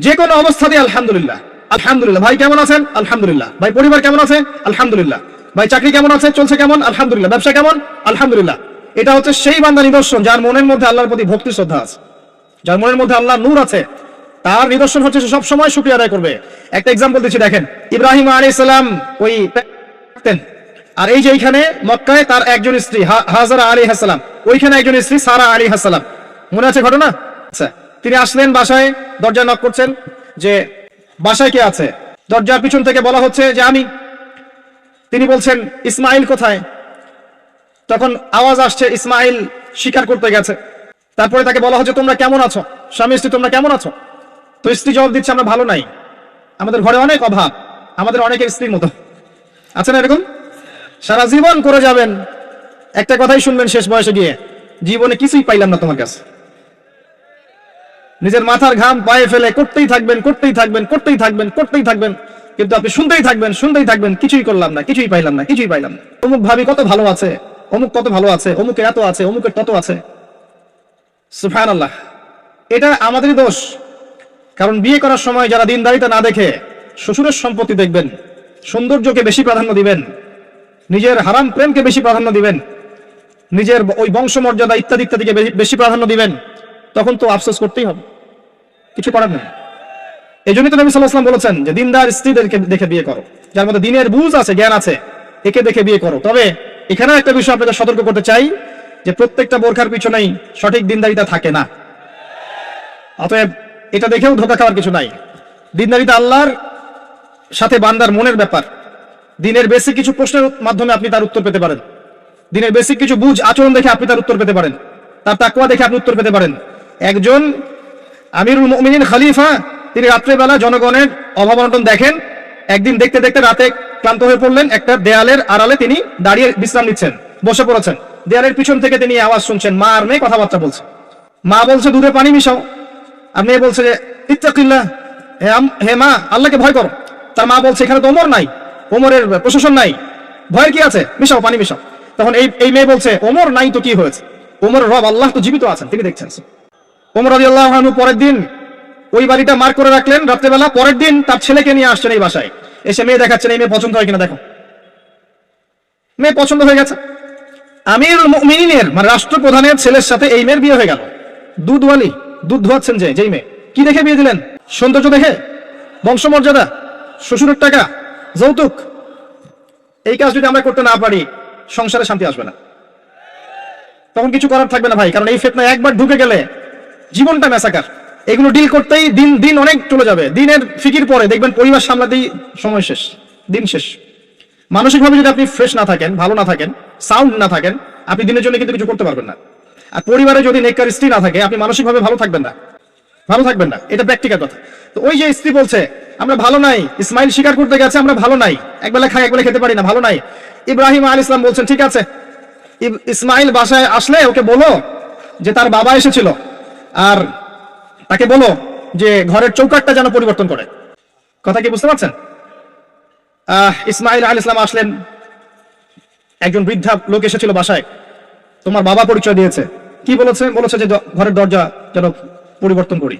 যে কোনো অবস্থাতে আলহামদুলিল্লাহ, আলহামদুলিল্লাহ। ভাই কেমন আছেন? আলহামদুলিল্লাহ। ভাই পরিবার কেমন আছে? আলহামদুলিল্লাহ। ভাই চাকরি কেমন আছে, চলছে কেমন? আলহামদুলিল্লাহ। ব্যবসা কেমন? আলহামদুলিল্লাহ। এটা হচ্ছে সেই বান্দা নিদর্শন যার মনের মধ্যে আল্লাহর প্রতি ভক্তি শ্রদ্ধা আছে, যার মনের মধ্যে আল্লাহর নূর আছে। তার নিদর্শন হচ্ছে সে সবসময় শুকরিয়া আদায় করবে। একটা এক্সাম্পল দিচ্ছি, দেখেন ইব্রাহিম আলাইহিস সালাম ওই থাকতেন, আর এই যে এইখানে মক্কায় তার একজন স্ত্রী হাজারা আলাইহিস সালাম, ওইখানে একজন স্ত্রী সারা আলাইহিস সালাম। মনে আছে ঘটনা? আচ্ছা, তিনি আসলেন বাসায়, দরজা নক করছেন যে বাসায় কে আছে? দরজার পিছন থেকে বলা হচ্ছে যে আমি। তিনি বলছেন ইসমাইল কোথায়? তখন আওয়াজ আসছে ইসমাইল শিকার করতে গেছে। তারপরে তাকে বলা হচ্ছে তোমরা কেমন আছো, স্বামী স্ত্রী তোমরা কেমন আছো? তো স্ত্রী জবাব দিচ্ছে আমরা ভালো নাই, আমাদের ঘরে অনেক অভাব, আমাদের অনেকের স্ত্রীর মতো। আছে না এরকম? সারা জীবন করে যাবেন, একটা কথাই শুনবেন শেষ বয়সে গিয়ে, জীবনে কিছুই পাইলাম না তোমার কাছে। নিজের মাথার ঘাম পায়ে ফেলে করতেই থাকবেন, করতেই থাকবেন, করতেই থাকবেন, করতেই থাকবেন, কিন্তু আপনি শুনতেই থাকবেন, শুনতেই থাকবেন, কিছুই করলাম না, কিছুই পাইলাম না, কিছুই পাইলাম না। অমুক ভাবি কত ভালো আছে, অমুক কত ভালো আছে, অমুকের এত আছে, অমুকের তত আছে। সুবহানাল্লাহ। এটা আমাদেরই দোষ। কারণ বিয়ে করার সময় যারা দিনদারিতা না দেখে শ্বশুরের সম্পত্তি দেখবেন, সৌন্দর্যকে বেশি প্রাধান্য দিবেন, নিজের হারাম প্রেমকে বেশি প্রাধান্য দিবেন, নিজের ওই বংশমর্যাদা ইত্যাদি ইত্যাদিকে বেশি প্রাধান্য দিবেন, তখন তো আফসোস করতেই হবে, কিছু করার নেই। এই জন্যই তো নবী সাল্লাল্লাহু আলাইহি ওয়াসাল্লাম বলেছেন যে দিনদার স্ত্রীদেরকে দেখে বিয়ে করো, যার মধ্যে দিনের বুঝ আছে, জ্ঞান আছে, একে দেখে বিয়ে করো। তবে এখানে একটা বিষয় আপনাদের সতর্ক করতে চাই যে প্রত্যেকটা বোরখার পিছনেই সঠিক দিনদারিতা থাকে না। অতএব এটা দেখেও ধোঁকা খাওয়ার কিছু নাই। দিনদারিতা আল্লাহর সাথে বান্দার মনের ব্যাপার। দিনের বেসিক কিছু প্রশ্নের মাধ্যমে আপনি তার উত্তর পেতে পারেন, দিনের বেসিক কিছু বুঝ আচরণ দেখে আপনি তার উত্তর পেতে পারেন, তার তাকওয়া দেখে আপনি উত্তর পেতে পারেন। একজন আমিরুল মুমিনিন খলিফা, তিনি রাত্রেবেলা জনগণের অভাব অনটন দেখেন। একদিন দেখতে দেখতে রাতে ক্লান্ত হয়ে পড়লেন, একটা দেয়ালের আড়ালে তিনি দাঁড়িয়ে বিশ্রাম নিচ্ছেন, বসে পড়েছেন। দেয়ালের পিছন থেকে তিনি আওয়াজ শুনছেন, মা আর মেয়ে কথাবার্তা বলছে। মা বলছে দুধে পানি মিশাও, আর মেয়ে বলছে যে ইত্তাকিল্লাহ, হে মা আল্লাহকে ভয় করো। তার মা বলছে এখানে তো ওমর নাই, ওমরের প্রশাসন নাই, ভয়ের কি আছে, মিশাও পানি মিশাও। তখন এই মেয়ে বলছে ওমর নাই তো কি হয়েছে, ওমর রব আল্লাহ তো জীবিত আছেন, তিনি দেখছেন। ওমর রাদিয়াল্লাহু আনহু পরের দিন ওই বাড়িটা মার্ক করে রাখলেন রাত্রেবেলা। পরের দিন তার ছেলেকে নিয়ে আসছেন এই বাসায়, এসে মেয়ে দেখাচ্ছেন, এই মেয়ে পছন্দ হয় কিনা দেখো। মেয়ে পছন্দ হয়ে গেছে। আমিরুল মুমিনিনের মানে রাষ্ট্রপ্রধানের ছেলের সাথে এই মেয়ের বিয়ে হয়ে গেল। দুধওয়ালি, দুধ ধোয়াচ্ছেন যেই মেয়ে, কি দেখে বিয়ে দিলেন? সৌন্দর্য দেখে? বংশমর্যাদা? শ্বশুরের টাকা? যৌতুক? এই কাজ যদি আমরা করতে না পারি, সংসারে শান্তি আসবে না, তখন কিছু করার থাকবে না ভাই। কারণ এই ফিতনা একবার ঢুকে গেলে জীবনটা ম্যাসাকার। এগুলো ডিল করতেই দিন অনেক চলে যাবে। দিনের ফিকির পরে দেখবেন পরিবার সামলাতেই সময় শেষ, দিন শেষ। মানসিকভাবে যদি আপনি ফ্রেশ না থাকেন, ভালো না থাকেন, সাউন্ড না থাকেন, আপনি দিনের জন্য কিন্তু কিছু করতে পারবেন না। আর পরিবারে যদি নেককার স্ত্রী না থাকে, আপনি মানসিকভাবে ভালো থাকবেন না, ভালো থাকবেন না। এটা প্র্যাকটিক্যাল কথা। তো ওই যে স্ত্রী বলছে আমরা ভালো নাই, ইসমাইল শিকার করতে গেছে, আমরা ভালো নাই, একবেলা খাই একবেলা খেতে পারি না, ভালো নাই। ইব্রাহিম আলাইহিস সালাম বলছেন ঠিক আছে, ইসমাইল বাসায় আসলে ওকে বলো যে তার বাবা এসেছিল, আর তাকে বলো যে ঘরের চৌকাঠটা যেন পরিবর্তন করে। কথা কি বুঝতে পারছেন? ইসমাইল আলাইহিস সালাম আসলেন, একজন বৃদ্ধা লোক এসেছিল বাসায়, তোমার বাবা পরিচয় দিয়েছে। কি বলেছে? বলেছে যে ঘরের দরজা যেন পরিবর্তন করি।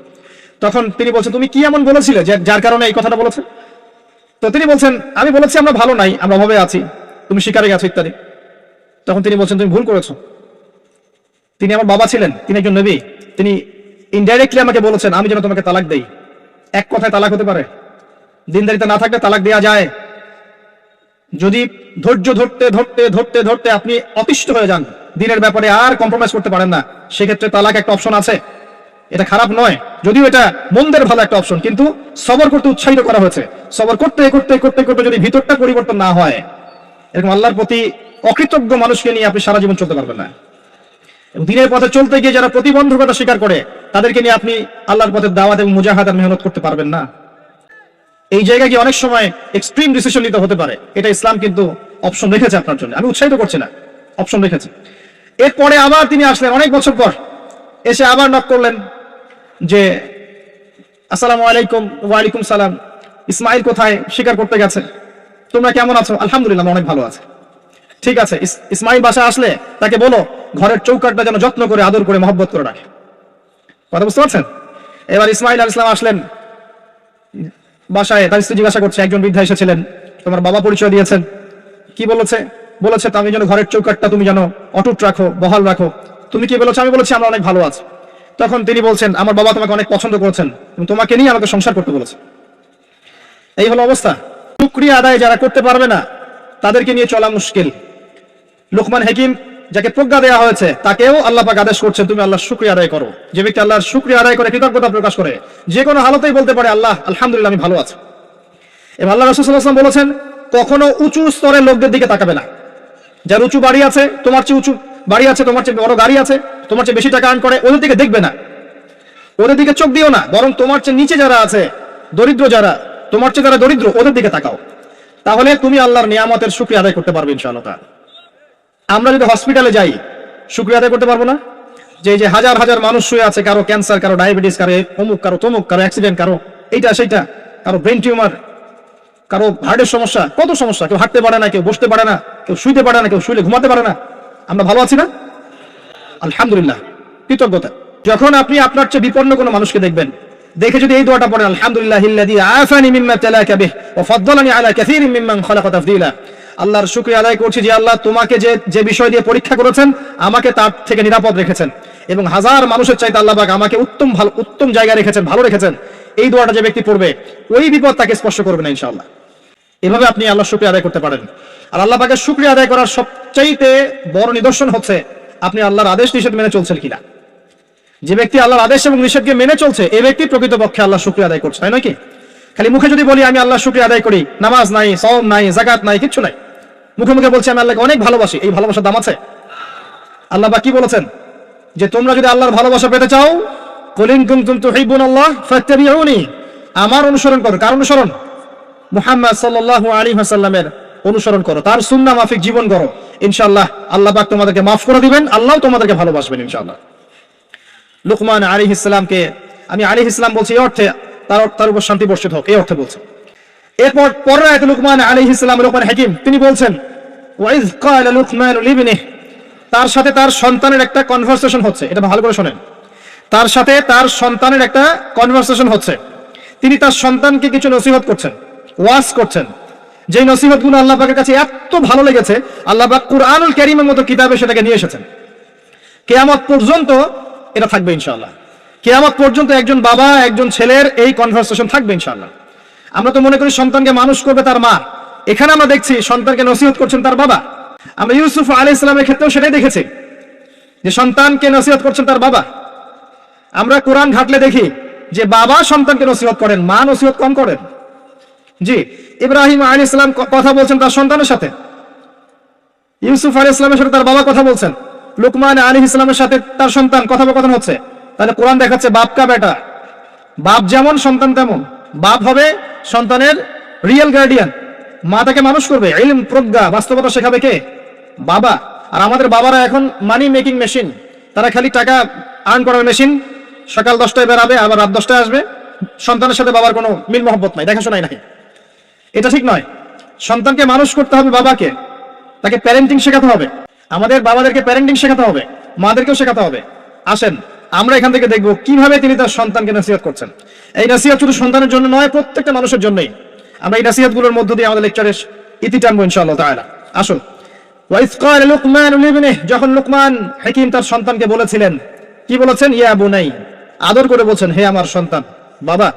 তখন তিনি বলছেন তুমি কি এমন বলেছিলে যার কারণে এই কথাটা বলেছে? তো তিনি বলছেন আমি বলেছি আমরা ভালো নাই, আমরা অভাবে আছি, তুমি শিকারে গেছো ইত্যাদি। তখন তিনি বলছেন তুমি ভুল করেছো, তিনি আমার বাবা ছিলেন, তিনি একজন নবী, তিনি ইনডাইরেক্টলি আমাকে বলেছেন আমি যেন তোমাকে তালাক দেই। এক কথায় তালাক হতে পারে? দিনদারিতা না থাকলে তালাক দেওয়া যায়। যদি ধৈর্য ধরতে ধরতে ধরতে ধরতে আপনি অতিষ্ঠ হয়ে যান, দিনের ব্যাপারে আর কম্প্রোমাইজ করতে পারেন না, সেক্ষেত্রে তালাক একটা অপশন আছে। এটা খারাপ নয়, যদিও এটা মন্দের ভালো একটা অপশন, কিন্তু সবর করতে উৎসাহিত করা হয়েছে। সবর করতে করতে করতে করতে যদি ভিতরটা পরিবর্তন না হয়, এরকম আল্লাহর প্রতি অকৃতজ্ঞ মানুষকে নিয়ে আপনি সারা জীবন চলতে পারবেন না। এবং দিনের পথে চলতে গিয়ে যারা প্রতিবন্ধকতা স্বীকার করে, তাদেরকে নিয়ে আপনি আল্লাহর পথে দাওয়াত এবং মুজাহাদার মেহনত করতে পারবেন না। এই জায়গায় গিয়ে অনেক সময় এক্সট্রিম ডিসিশন নিতে হতে পারে। এটা ইসলাম কিন্তু অপশন রেখেছে আপনার জন্য, আমি উৎসাহিত করছি না, অপশন রেখেছে। এরপরে আবার তিনি আসলেন অনেক বছর পর, এসে আবার নক করলেন যে আসসালামু আলাইকুম। ওয়ালাইকুম সালাম। ইসমাইল কোথায়? শিকার করতে গেছে। তোমরা কেমন আছো? আলহামদুলিল্লাহ অনেক ভালো আছে। ঠিক আছে, ইসমাইল বাসা আসলে তাকে বলো ঘরের চৌকাঠটা যেন যত্ন করে আদর করে মহব্বত করে রাখে। কথা বুঝতে পারছেন? এবার ইসমাইল আলাইহিস সালাম আসলেন, বাসায় তার স্ত্রী জিজ্ঞাসা করছে, একজন বৃদ্ধা এসেছিলেন, তোমার বাবা পরিচয় দিয়েছেন, কি বলেছে? বলেছে আমি যেন ঘরের চৌকাঠটা তুমি যেন অটুট রাখো, বহাল রাখো। তুমি কি বলেছো? আমি বলেছি আমরা অনেক ভালো আছি। তখন তিনি বলছেন, আমার বাবা তোমাকে অনেক পছন্দ করেছেন এবং তোমাকে নিয়ে আমাকে সংসার করতে বলেছে। এই হলো অবস্থা। শুকরিয়া আদায় যারা করতে পারবে না তাদেরকে নিয়ে চলা মুশকিল। লোকমান হাকিম যাকে প্রজ্ঞা দেওয়া হয়েছে তাকেও আল্লাহ পাক আদেশ করছেন, তুমি আল্লাহর শুকরিয়া আদায় করো। যে ব্যক্তি আল্লাহর শুকরিয়া আদায় করে, কৃতজ্ঞতা প্রকাশ করে, যে কোনো হালতেই বলতে পারে আল্লাহ আলহামদুলিল্লাহ আমি ভালো আছি। এবং আল্লাহ রাসূল সাল্লাল্লাহু আলাইহি ওয়াসাল্লাম বলেছেন, কখনো উঁচু স্তরের লোকদের দিকে তাকাবে না। যার উঁচু বাড়ি আছে, তোমার চেয়ে উঁচু বাড়ি আছে, তোমার চেয়ে বড় গাড়ি আছে, তোমার চেয়ে বেশি টাকা আর্ন করে, ওদের দিকে দেখবে না, ওদের দিকে চোখ দিও না, বরং তোমার চেয়ে নিচে যারা আছে, দরিদ্র যারা, তোমার চেয়ে যারা দরিদ্র, ওদের দিকে তাকাও। তাহলে তুমি আল্লাহর নিয়ামতের শুকরিয়া আদায় করতে পারবে ইনশাআল্লাহ তাআলা। আমরা যদি হসপিটালে যাই, শুকরিয়া আদায় করতে পারবো না? যে যে হাজার হাজার মানুষ শুয়ে আছে, কারো ক্যান্সার, কারো ডায়াবেটিস, কারো অমুক, কারো তমুক, কারো অ্যাক্সিডেন্ট, কারো এইটা সেইটা, কারো ব্রেন টিউমার, কারো হার্টের সমস্যা, কত সমস্যা, কেউ হাঁটতে পারে না, কেউ বসতে পারে না, কেউ শুইতে পারে না, কেউ শুইলে ঘুমাতে পারে না। আমরা ভালো আছি না? আলহামদুলিল্লাহ, কৃতজ্ঞতা। যখন আপনি আপনার চেয়ে বিপন্ন কোনো মানুষকে দেখবেন, দেখে যদি এই দোয়াটা পড়েন, আলহামদুলিল্লাহিল্লাযী আফানি মিম্মা তালাকা বিহি ওয়া ফাদ্দালানি আলা কাসীরিন মিম্মান খালাকা তাফদীলা। আল্লাহর শুকরিয়া আদায় করছি যে আল্লাহ তোমাকে যে বিষয় দিয়ে পরীক্ষা করেছেন, আমাকে তার থেকে নিরাপদ রেখেছেন এবং হাজার মানুষের চাইতে আল্লাহ পাক আমাকে উত্তম জায়গায় রেখেছেন, ভালো রেখেছেন। এই দোয়াটা যে ব্যক্তি পড়বে, ওই বিপদ তাকে স্পর্শ করবে না ইনশাআল্লাহ। এভাবে আপনি আল্লাহর শুকরিয়া আদায় করতে পারেন। আর আল্লাহ পাকের শুকরিয়া আদায় করার সবচাইতে বড় নিদর্শন হচ্ছে আপনি আল্লাহর আদেশ নিষেধ মেনে চলছেন কিনা। যে ব্যক্তি আল্লাহর আদেশ এবং নিষেধকে মেনে চলছে, এই ব্যক্তি প্রকৃতপক্ষে আল্লাহর শুকরিয়া আদায় করছে, তাই নয় কি? খালি মুখে যদি বলি আমি আল্লাহর শুকরিয়া আদায় করি, নামাজ নাই, সওম নাই, যাকাত নাই, কিচ্ছু নাই, মুখে মুখে বলছি আমি আল্লাহকে অনেক ভালোবাসি, এই ভালোবাসার দাম আছে? আল্লাহ পাক কি বলেছেন? যে তোমরা যদি আল্লাহর ভালোবাসা পেতে চাও, কুল ইন কুনতুম তুহিব্বুনাল্লাহ ফাত্তাবিউনি, আমার অনুসরণ করো। কার অনুসরণ? মুহাম্মদ সাল্লাল্লাহু আলাইহি ওয়াসাল্লামের অনুসরণ করো, তার সুন্নাহ মাফিক জীবন করো। ইনশাআল্লাহ আল্লাহ পাক তোমাদেরকে মাফ করে দিবেন, আল্লাহও তোমাদেরকে ভালোবাসবেন ইনশাআল্লাহ। লুকমান আলাইহিস সালামকে আমি আলাইহিস সালাম বলছি এই অর্থে, তার উপর শান্তি বর্ষিত হোক, এই অর্থে বলছি। এরপর পরের আয়াতে লুকমান আলাইহিস সালাম, লুকমান হাকিম, তিনি বলছেন ওয়াইজ ক্বালা লুকমানু লিবনিহি, তার সাথে তার সন্তানের একটা কনভারসেশন হচ্ছে। এটা ভালো করে শুনেন, তার সাথে তার সন্তানের একটা কনভারসেশন হচ্ছে। তিনি তার সন্তানকে কিছু নসিহত করছেন, ওয়াজ করছেন। যেই নসিহতগুলো আল্লাহ পাকের কাছে এত ভালো লেগেছে, আল্লাহ পাক কুরআনুল কারীমের মতো কিতাবে সেটাকে নিয়ে এসেছেন। কিয়ামত পর্যন্ত এটা থাকবে ইনশাআল্লাহ। কিয়ামত পর্যন্ত একজন বাবা একজন ছেলের এই কনভারসেশন থাকবে ইনশাআল্লাহ। আমরা তো মনে করি সন্তানকে মানুষ করবে তার মা, এখানে আমরা দেখছি সন্তানকে নসিহত করছেন তার বাবা। আমরা ইউসুফ আলাইহিস সালামের ক্ষেত্রেও সেটাই দেখেছি, যে সন্তানকে নসিহত করছেন তার বাবা। আমরা কোরআন ঘাটলে দেখি যে বাবা সন্তানকে নসিহত করেন, মা নসিহত কম করেন। জি, ইব্রাহিম আলাইহিস সালাম কথা বলছেন তার সন্তানের সাথে, ইউসুফ আলাইহিস সালামের সাথে তার বাবা কথা বলছেন, লুকমান আলাইহিস সালামের সাথে তার সন্তান কথোপকথন হচ্ছে। তাহলে কোরআন দেখাচ্ছে বাপ কা বেটা, বাপ যেমন সন্তান তেমন। বাপ হবে সন্তানের রিয়েল গার্ডিয়ান, মা তাকে মানুষ করবে, ইলম, প্রজ্ঞা, বাস্তবতা শেখাবে কে? বাবা। আর আমাদের বাবারা এখন মানি মেকিং মেশিন, তারা খালি টাকা আর্ন করার মেশিন। সকাল 10টায় বেরাবে, আবার রাত 10টায় আসবে। সন্তানের সাথে বাবার কোনো মিল মহব্বত নাই, দেখাশোনাই নাই। এটা ঠিক নয়। সন্তানকে মানুষ করতে হবে বাবাকে, তাকে প্যারেন্টিং শেখাতে হবে। আমাদের বাবাদেরকে প্যারেন্টিং শেখাতে হবে, মাদেরকেও শেখাতে হবে। আসেন আমরা এখান থেকে দেখবো কিভাবে তিনি তার সন্তানকে নসিহত করছেন। এই নসিহত শুধু সন্তানের জন্য নয়, প্রত্যেকটা মানুষের জন্যই। আমরা এই নসিহতগুলোর মধ্য দিয়ে আমাদের লেকচারের ইতি টানবো ইনশাআল্লাহ তাআলা। আসুন, ওয়াইজ ক্বালা লুকমানু লিবনিহি, যখন লুকমান হাকিম তার সন্তানকে বলেছিলেন, কি বলেছেন? ইয়া বুনাই, আদর করে বলছেন, হে আমার সন্তান, বাবা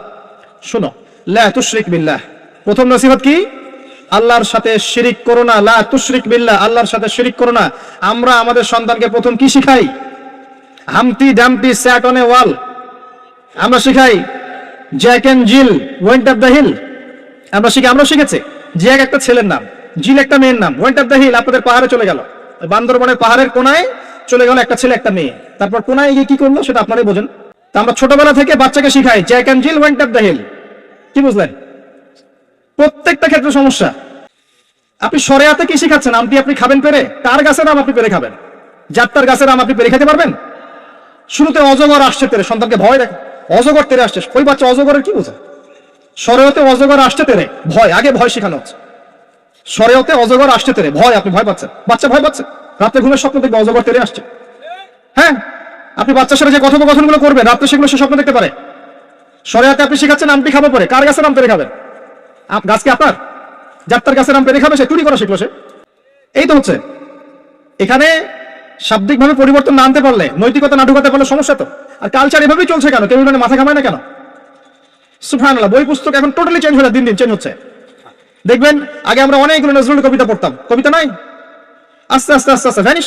শোনো, লা তুশরিক বিল্লাহ। প্রথম নসিহত কি? আল্লাহর সাথে শিরিক করো না। লা তুশরিক বিল্লাহ, আল্লাহর সাথে শিরিক করো না। আমরা আমাদের সন্তানকে প্রথম কি শিখাই? Humpty Dumpty sat on a wall. আমরা শিখাই Jack and Jill went up the hill. আমরা শিখেছি জ্যাক একটা ছেলের নাম, জিল একটা মেয়ের নাম, ওয়েন্ট আপ দ্য হিল আপনাদের পাহাড়ে চলে গেল, বান্দরবনের পাহাড়ের কোনায় চলে গেল একটা ছেলে একটা মেয়ে। তারপর কোনায় গিয়ে কি করলো সেটা আপনারাই বোঝেন। তা আমরা ছোটবেলা থেকে বাচ্চাকে শিখাই Jack and Jill went up the hill. কি বুঝলেন? প্রত্যেকটা ক্ষেত্রে সমস্যা। আপনি শরিয়াতে কি শিখাচ্ছেন? আপনি খাবেন পেরে? কার গাছের আম আপনি পেরে খাবেন? যাত্রার গাছের আম আপনি পেরে খেতে পারবেন? শুরুতে অজগর আসছে তেরে, সন্তানকে ভয় দেখে, অজগর তেরে আসছে। ওই বাচ্চা অজগরের কি বোঝে? শরিয়তে অজগর আসছে তেরে, ভয়, আগে ভয় শেখানো হচ্ছে। শরিয়তে অজগর আসছে তেরে, ভয়, আপনি ভয় পাচ্ছেন, বাচ্চা ভয় পাচ্ছে। রাতে ঘুমের স্বপ্ন দেখবে অজগর তেরে আসছে। হ্যাঁ, আপনি বাচ্চার সাথে যে কথোপকথনগুলো করবেন রাত্রে, সেগুলো সে স্বপ্ন দেখতে পারে। শরিয়াতে আপনি শিখাচ্ছেন আমটি খাবো পরে, কার গাছের আম পেরে খাবেন? গাছ কি আপনার? যার তার গাছের আম পেরে খাবে, সে চুরি করা শিখলো। সে এই তো হচ্ছে এখানে শাব্দিকভাবে পরিবর্তন না আনতে পারলে, নৈতিকতা না ঢুকাতে পারলে সমস্যা তো। আর কালচার এভাবেই চলছে কেন? কেউ মাথা ঘামায় না কেন? সুবহানাল্লাহ, বই পুস্তক এখন টোটালি চেঞ্জ হয়ে দিন দিন চেঞ্জ হচ্ছে। দেখবেন আগে আমরা অনেকগুলো নজরুল কবিতা পড়তাম, কবিতা নাই, আস্তে আস্তে আস্তে আস্তে ভ্যানিশ।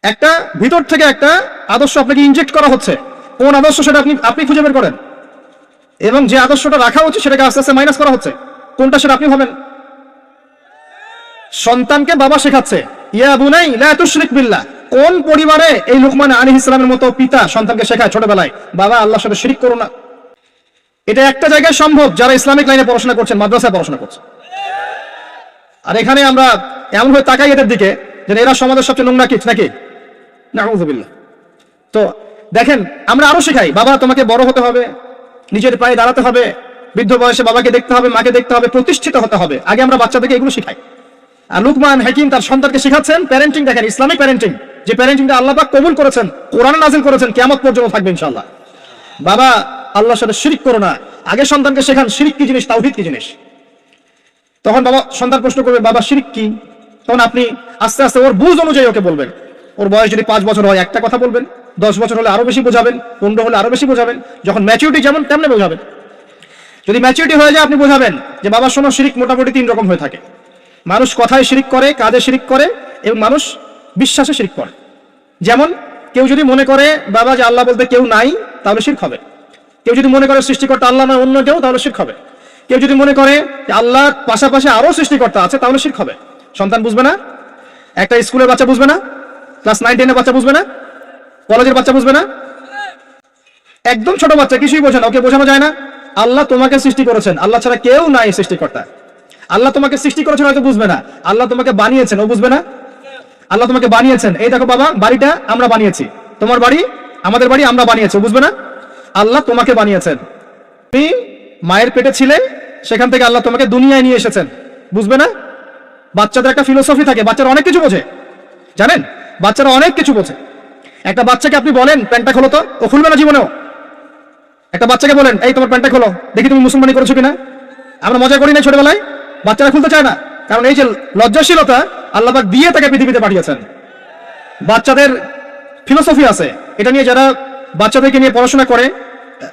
একটা ভিতর থেকে একটা আদর্শ আপনাকে ইনজেক্ট করা হচ্ছে, কোন আদর্শ সেটা আপনি খুঁজে বের করেন, এবং যে আদর্শটা রাখা উচিত সেটাকে আস্তে আস্তে মাইনাস করা হচ্ছে। কোনটা সেটা আপনি ভাবেন। সন্তানকে বাবা শেখাচ্ছে ইয়া বুনাই লা তুশরিক বিল্লাহ। কোন পরিবারে এই লুকমান আলাইহিস সালামের মতো পিতা সন্তানকে শেখায় ছোটবেলায়, বাবা আল্লাহর সাথে শিরক করো না? এটা একটা জায়গায় সম্ভব যারা ইসলামিক লাইনে পড়াশোনা করছেন, মাদ্রাসায় পড়াশোনা করছে। আর এখানে আমরা এমন হয়ে তাকাই এদের দিকে যে এরা সমাজের সবচেয়ে নোংরা কিট নাকি, নাউযুবিল্লাহ। তো দেখেন আমরা আরো শেখাই, বাবা তোমাকে বড় হতে হবে, নিজের পায়ে দাঁড়াতে হবে, বৃদ্ধ বয়সে বাবাকে দেখতে হবে, মাকে দেখতে হবে, প্রতিষ্ঠিত হতে হবে। আগে আমরা বাচ্চাদেরকে এগুলো শিখাই। আর লুকমান হাকিম তার সন্তানকে শেখাচ্ছেন প্যারেন্টিং। দেখেন ইসলামিক প্যারেন্টিং, যে প্যারেন্টিংটা আল্লাহ পাক কবুল করেছেন, কোরআনে নাযিল করেছেন, কিয়ামত পর্যন্ত থাকবে ইনশাআল্লাহ। বাবা আল্লাহর সাথে শিরক করো না, আগে সন্তানকে শেখান শিরক কি জিনিস, তাওহীদ কি জিনিস। তখন বাবা সন্তান প্রশ্ন করবে বাবা শিরক কি, তখন আপনি আস্তে আস্তে ওর বুঝ অনুযায়ী ওকে বলবেন। ওর বয়স যদি 5 বছর হয় একটা কথা বলবেন, 10 বছর হলে আরো বেশি বোঝাবেন, 15 হলে আরো বেশি বোঝাবেন, যখন ম্যাচুরিটি যেমন তেমনি বোঝাবেন। যদি ম্যাচুরিটি হয়ে যায় আপনি বোঝাবেন যে বাবা শোনো, শিরক মোটামুটি 3 রকম হয়ে থাকে। মানুষ কথায় শিরক করে, কাজে শিরক করে, এবং মানুষ বিশ্বাসে শিরক করে। যেমন কেউ যদি মনে করে বাবা যে আল্লাহ বলতে কেউ নাই, তাহলে শিরক হবে। কেউ যদি মনে করে সৃষ্টিকর্তা আল্লাহ নয় অন্য কেউ, তাহলে শিরক হবে। কেউ যদি মনে করে যে আল্লাহর পাশাপাশি আরো সৃষ্টিকর্তা আছে, তাহলে শিরক হবে। সন্তান বুঝবে না, একটা স্কুলের বাচ্চা বুঝবে না, ক্লাস 9-10 এর বাচ্চা বুঝবে না, কলেজের বাচ্চা বুঝবে না, একদম ছোট বাচ্চা কিছুই বোঝে না, ওকে বোঝানো যায় না আল্লাহ তোমাকে সৃষ্টি করেছেন, আল্লাহ ছাড়া কেউ নাই সৃষ্টিকর্তা। আল্লাহ তোমাকে সৃষ্টি করেছেন হয়তো বুঝবে না, আল্লাহ তোমাকে বানিয়েছেন ও বুঝবে না। আল্লাহ তোমাকে বানিয়েছেন, এই দেখো বাবা বাড়িটা আমরা বানিয়েছি, তোমার বাড়ি আমাদের বাড়ি আমরা বানিয়েছি, ও বুঝবে না। আল্লাহ তোমাকে বানিয়েছেন, তুমি মায়ের পেটে ছিলে, সেখান থেকে আল্লাহ তোমাকে দুনিয়ায় নিয়ে এসেছেন, বুঝবে না। বাচ্চাদের একটা ফিলোসফি থাকে, বাচ্চারা অনেক কিছু বোঝে, জানেন, বাচ্চারা অনেক কিছু বোঝে। একটা বাচ্চাকে আপনি বলেন প্যান্টটা খোলো, তো ও খুলবে না জীবনেও। একটা বাচ্চাকে বলেন এই তোমার প্যান্টটা খোলো, দেখি তুমি মুসলমানি করেছো কিনা। আমরা মজা করি না ছোটবেলায়, বাচ্চারা খুলতে চায় না, কারণ এই যে লজ্জাশীলতা আল্লাহ পাক দিয়ে তাকে পৃথিবীতে পাঠিয়েছেন। বাচ্চাদের ফিলোসফি আছে, এটা নিয়ে যারা বাচ্চাদেরকে নিয়ে পড়াশোনা করে,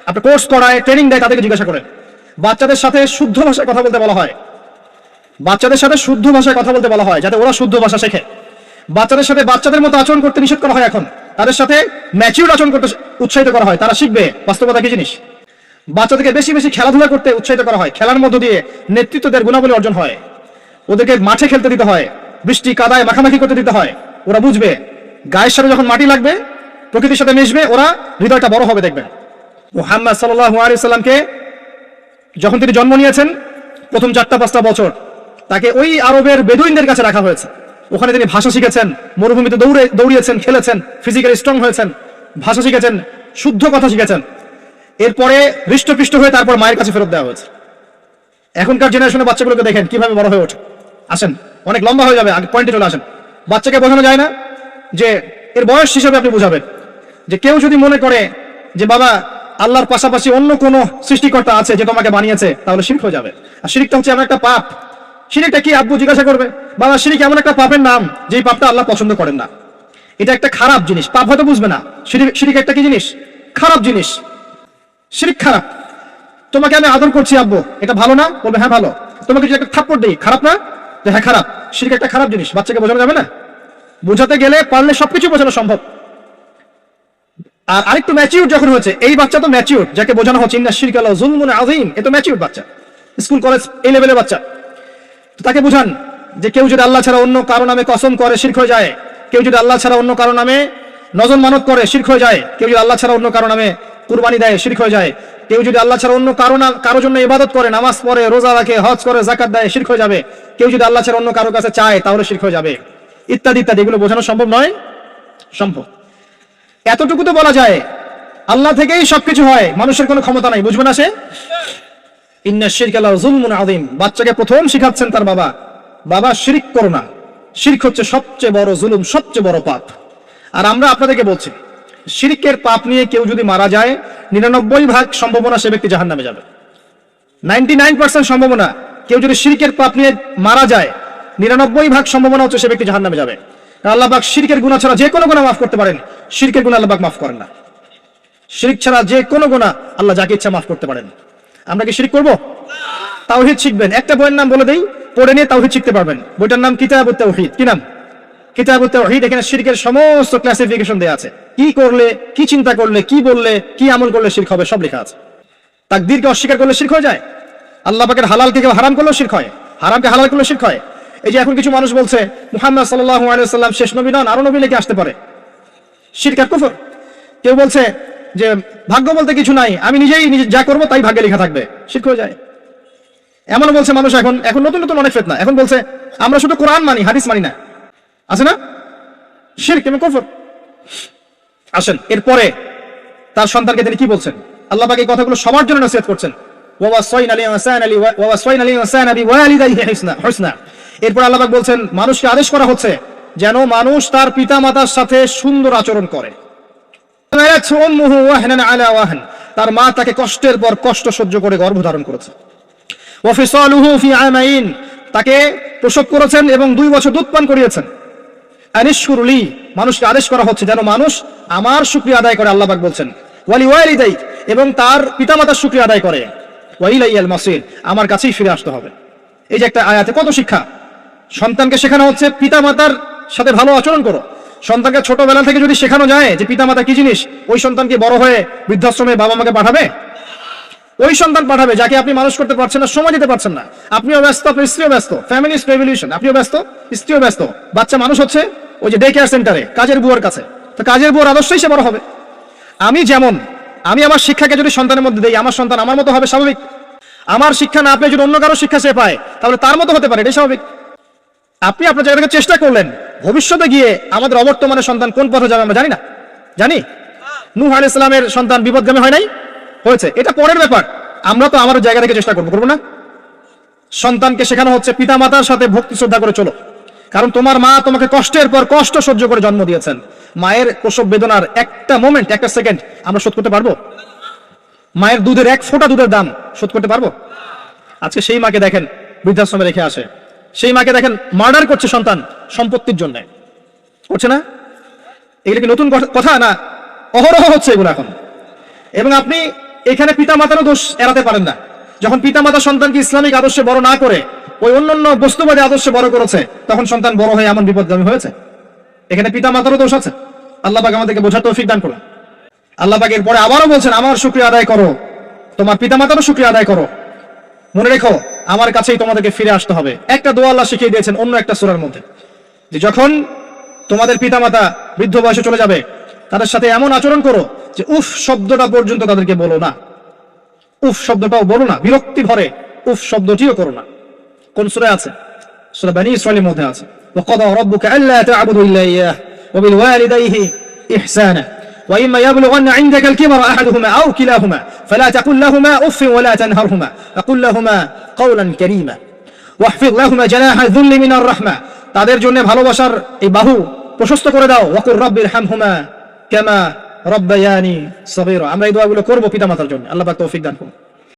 আপনার কোর্স করায়, ট্রেনিং দেয়, তাদেরকে জিজ্ঞাসা করেন। বাচ্চাদের সাথে শুদ্ধ ভাষায় কথা বলতে বলা হয়, বাচ্চাদের সাথে শুদ্ধ ভাষায় কথা বলতে বলা হয়, যাতে ওরা শুদ্ধ ভাষা শেখে। বাচ্চাদের সাথে বাচ্চাদের মতো আচরণ করতে নিষেধ করা হয়। এখন তাদের সাথে ম্যাচিউর আচরণ করতে উৎসাহিত করা হয়, তারা শিখবে বাস্তবতা কি জিনিস। বাচ্চাদেরকে বেশি বেশি খেলাধুলা করতে উৎসাহিত করা হয়, খেলার মধ্য দিয়ে নেতৃত্বদের গুণাবলী অর্জন হয়। ওদেরকে মাঠে খেলতে দিতে হয়, বৃষ্টি কাদায় মাখামাখি করতে দিতে হয়, ওরা বুঝবে। গায়ের সাথে যখন মাটি লাগবে, প্রকৃতির সাথে মিশবে, ওরা হৃদয়টা বড় হবে। দেখবেন মুহাম্মদ সাল্লাল্লাহু আলাইহি সাল্লামকে যখন তিনি জন্ম নিয়েছেন, প্রথম 4-5 বছর তাকে ওই আরবের বেদুইনদের কাছে রাখা হয়েছে। ওখানে তিনি ভাষা শিখেছেন, মরুভূমিতে দৌড়িয়েছেন, খেলেছেন, ফিজিক্যালি স্ট্রং হয়েছেন, ভাষা শিখেছেন, শুদ্ধ কথা শিখেছেন। এরপরে হৃষ্টপৃষ্ট হয়ে তারপর মায়ের কাছে ফেরত দেওয়া হয়েছে। এখনকার জেনারেশনের বাচ্চাগুলোকে দেখেন কিভাবে বড় হয়ে ওঠে। আসেন, অনেক লম্বা হয়ে যাবে, আগে পয়েন্টে চলে আসেন। বাচ্চাকে বোঝানো যায় না যে এর বয়স হিসাবে আপনি বুঝাবেন যে কেউ যদি মনে করে যে বাবা আল্লাহর পাশাপাশি অন্য কোনো সৃষ্টিকর্তা আছে যে তোমাকে বানিয়েছে, তাহলে শিরক হয়ে যাবে। আর শিরকটা হচ্ছে এমন একটা পাপ। শিরকটা কি আব্বু জিজ্ঞাসা করবে, বাবা শিরক এমন একটা পাপের নাম যেই পাপটা আল্লাহ পছন্দ করেন না। এটা একটা খারাপ জিনিস, পাপ হয়তো বুঝবে না। শিরক একটা কি জিনিস? খারাপ জিনিস। শিরক খারাপ। তোমাকে আমি আদর করছি আব্বু, এটা ভালো না? বলবে হ্যাঁ ভালো। তোমাকে যদি একটা থাপ্পড় দিই, খারাপ না? হ্যাঁ খারাপ। শিরক একটা খারাপ জিনিস, বাচ্চাকে বোঝানো যাবে না। বোঝাতে গেলে পারলে সবকিছু বোঝানো সম্ভব। আর আরেকটু ম্যাচিউর যখন হয়েছে, এই বাচ্চা তো ম্যাচিউর, যাকে বোঝানো হচ্ছে ইন্না শিরকা লাযুলমুন আযীম, এ তো ম্যাচিউর বাচ্চা, স্কুল কলেজ এই লেভেলের বাচ্চা। তো তাকে বুঝান যে কেউ যদি আল্লাহ ছাড়া অন্য কারো নামে কসম করে, শিরক হয়ে যায়। কেউ যদি আল্লাহ ছাড়া অন্য কারো নামে নজর মানত করে, শিরক হয়ে যায়। কেউ যদি আল্লাহ ছাড়া অন্য কারো নামে কুরবানি দেয়, শিরক হয়ে যায়। কেউ যদি আল্লাহ ছাড়া অন্য কারো জন্য ইবাদত করে, নামাজ পড়ে, রোজা রাখে, হজ করে, যাকাত দেয়, শিরক হয়ে যাবে। কেউ যদি আল্লাহ ছাড়া অন্য কারো কাছে চায়, তাহলে শিরক হয়ে যাবে, ইত্যাদি ইত্যাদি। এগুলো বোঝানো সম্ভব নয়? সম্ভব। এতটুকু তো বলা যায় আল্লাহ থেকেই সবকিছু হয়, মানুষের কোনো ক্ষমতা নাই, বুঝবে না সে। ইন্না শিরকা লাযুলমুন আযীম, বাচ্চাকে প্রথম শিখাচ্ছেন তার বাবা, বাবা শিরক করো না। শিরক হচ্ছে সবচেয়ে বড় জুলুম, সবচেয়ে বড় পাপ। আর আমরা আপনাদেরকে বলছি শিরকের পাপ নিয়ে কেউ যদি মারা যায় 99% সম্ভাবনা সে ব্যক্তি জাহান্নামে যাবে। 99% সম্ভাবনা কেউ যদি শিরকের পাপ নিয়ে মারা যায় 99% সম্ভাবনা হচ্ছে সে ব্যক্তি জাহান্নামে যাবে। আল্লাহ পাক শিরকের গুনাহ ছাড়া যে কোনো গুনাহ মাফ করতে পারেন, শিরকের গুনাহ আল্লাহ পাক মাফ করেন না। শিরক ছাড়া যে কোনো গুনাহ আল্লাহ যাকে ইচ্ছা মাফ করতে পারেন। আমরা কি শিরক করব? তাওহীদ শিখবেন। একটা বইয়ের নাম বলে দেই, পড়ে নিয়ে তাওহীদ শিখতে পারবেন। বইটার নাম কিতাবুত তাওহীদ। কি নাম? কিতাবুত তাওহীদ। এখানে শিরকের সমস্ত ক্লাসিফিকেশন দেয়া আছে, কি করলে, কি চিন্তা করলে, কি বললে, কি আমল করলে শিরক হবে সব লেখা আছে। তাকদীরকে অস্বীকার করলে শিরক হয়ে যায়। আল্লাহ পাকের হালালকে কেউ হারাম করলেও শিরক হয়, হারামকে হালাল করলেও শিরক হয়। এই যে এখন কিছু মানুষ বলছে মুহাম্মদ সাল্লাল্লাহু আলাইহি ওয়াসাল্লাম শেষ নবী নন, আরো নবী নাকি আসতে পারে, শিরক আর কুফর। কেউ বলছে যে ভাগ্য বলতে কিছু নাই, আমি নিজেই যা করবো তাই ভাগ্যে লেখা থাকবে, শিরক হয়ে যায়। এমন বলছে মানুষ, এখন নতুন নতুন অনেক ফিতনা। এখন বলছে আমরা শুধু কোরআন মানি, হাদিস মানি না, আছে না? শিরক এবং কুফর। আসেন এরপরে তার সন্তানকে তিনি কি বলছেন? আল্লাহ পাক এই কথাগুলো সবার জন্য নসিহত করছেন। এরপর আল্লাহ পাক বলছেন মানুষকে আদেশ করা হচ্ছে যেন মানুষ তার পিতা মাতার সাথে সুন্দর আচরণ করে। তার মা তাকে কষ্টের পর কষ্ট সহ্য করে গর্ভধারণ করেছে। তাকে প্রসব করেছেন এবং 2 বছর দুধ পান করিয়েছেন। আনিশকুরলি, মানুষকে আদেশ করা হচ্ছে যেন মানুষ আমার শুকরিয়া আদায় করে। আল্লাহ পাক বলছেন ওয়ালিওয়ালিদাইক, এবং তার পিতামাতার শুকরিয়া আদায় করে। ওয়াইলাইয়াল মাসির, আমার কাছেই ফিরে আসতে হবে। এই যে একটা আয়াতে কত শিক্ষা। সন্তানকে শেখানো হচ্ছে পিতামাতার সাথে ভালো আচরণ করো। সন্তানকে ছোটবেলা থেকে যদি শেখানো যায় যে পিতামাতা কি জিনিস, ওই সন্তানকে বড় হয়ে বৃদ্ধাশ্রমে বাবা মাকে পাঠাবে? ওই সন্তান পাঠাবে যাকে আপনি মানুষ করতে পারছেন না, সময় দিতে পারছেন না। আপনিও ব্যস্ত, আপনার স্ত্রীও ব্যস্ত, ফ্যামিলি রেভলিউশন, আপনিও ব্যস্ত, স্ত্রীও ব্যস্ত। বাচ্চা মানুষ হচ্ছে ওই যে ডে কেয়ার সেন্টারে কাজের বুয়ার কাছে, তো কাজের বুয়ার আদর্শই সে বড় হবে। আমি আমার শিক্ষাকে যদি সন্তানের মধ্যে দেই, আমার সন্তান আমার মতো হবে, স্বাভাবিক। আমার শিক্ষা না পেয়ে যদি অন্য কারো শিক্ষা সে পায়, তাহলে তার মতো হতে পারে, এটাই স্বাভাবিক। আপনি আপনার জায়গা থেকে চেষ্টা করলেন, ভবিষ্যতে গিয়ে আমাদের অবর্তমানের সন্তান কোন পথে যাবে আমরা জানি না, জানি? নূহ আলাইহিস সালামের সন্তান বিপদগামী হয় নাই? হয়েছে, এটা পরের ব্যাপার। আমরা তো আমার জায়গা থেকে চেষ্টা করবো না? সন্তানকে শেখানো হচ্ছে পিতা মাতার সাথে ভক্তি শ্রদ্ধা করে চলো, কারণ তোমার মা তোমাকে কষ্টের পর কষ্ট সহ্য করে জন্ম দিয়েছেন। মায়ের প্রসব বেদনার একটা মোমেন্ট, একটা সেকেন্ড আমরা শোধ করতে পারবো? মায়ের দুধের 1 ফোঁটা দুধের দাম শোধ করতে পারবো? আজকে সেই মাকে দেখেন বৃদ্ধাশ্রমে রেখে আসে, সেই মাকে দেখেন মার্ডার করছে সন্তান সম্পত্তির জন্য, করছে না? এগুলো কি নতুন কথা না? অহরহ হচ্ছে এগুলো এখন। এবং আপনি এখানে পিতা মাতারও দোষ এড়াতে পারেন না। যখন পিতা মাতা সন্তানকে ইসলামিক আদর্শে বড় না করে ওই অন্যান্য বস্তুবাদী আদর্শে বড় করেছে, তখন সন্তান বড় হয়ে এমন বিপদগামী হয়েছে। এখানে পিতা মাতারও দোষ আছে। আল্লাহ পাক আমাদেরকে বোঝার তৌফিক দান করুন। আল্লাহ পাক এরপরে আবারও বলছেন আমার শুকরিয়া আদায় করো, তোমার পিতা মাতারও শুকরিয়া আদায় করো। মনে রেখো আমার কাছেই তোমাদেরকে ফিরে আসতে হবে। একটা দোয়া আল্লাহ শিখিয়ে দিয়েছেন অন্য একটা সূরার মধ্যে, যে যখন তোমাদের পিতা মাতা বৃদ্ধ বয়সে চলে যাবে তাদের সাথে এমন আচরণ করো যে উফ শব্দটা পর্যন্ত তাদেরকে বলো না, উফ শব্দটাও বলো না, বিরক্তি ভরে উফ শব্দটিও করো না। কোন সূরায় আছে? সূরা বনী ইসরাঈলের মধ্যে আছে, ওয়াকাদা রাব্বুকা আল্লা তা'বুদু ইল্লা ইয়াহ ওয়া বিল ওয়ালিদাইহি ইহসানা ওয়া ইম্মা ইয়াবলুগান্না 'ইনদাকা আল-কিবরা আহাদুহুমা আও কিলাহুমা ফালা তাকুল লাহুমা উফ ওয়া লা তানহারহুমা ওয়া কুল লাহুমা কাওলান কারীমা ওয়াহফিজ লাহুমা জানাহা যুল্লি মিনার রাহমা। তাদের জন্য ভালোবাসার এই বাহু প্রশস্ত করে দাও। ওয়া কুর রাব্বিরহামহুমা কামা রাব্বায়ানি সগীরা। আমরা এই দোয়াগুলো করব পিতামাতার জন্য। আল্লাহ পাক তৌফিক দান করুন।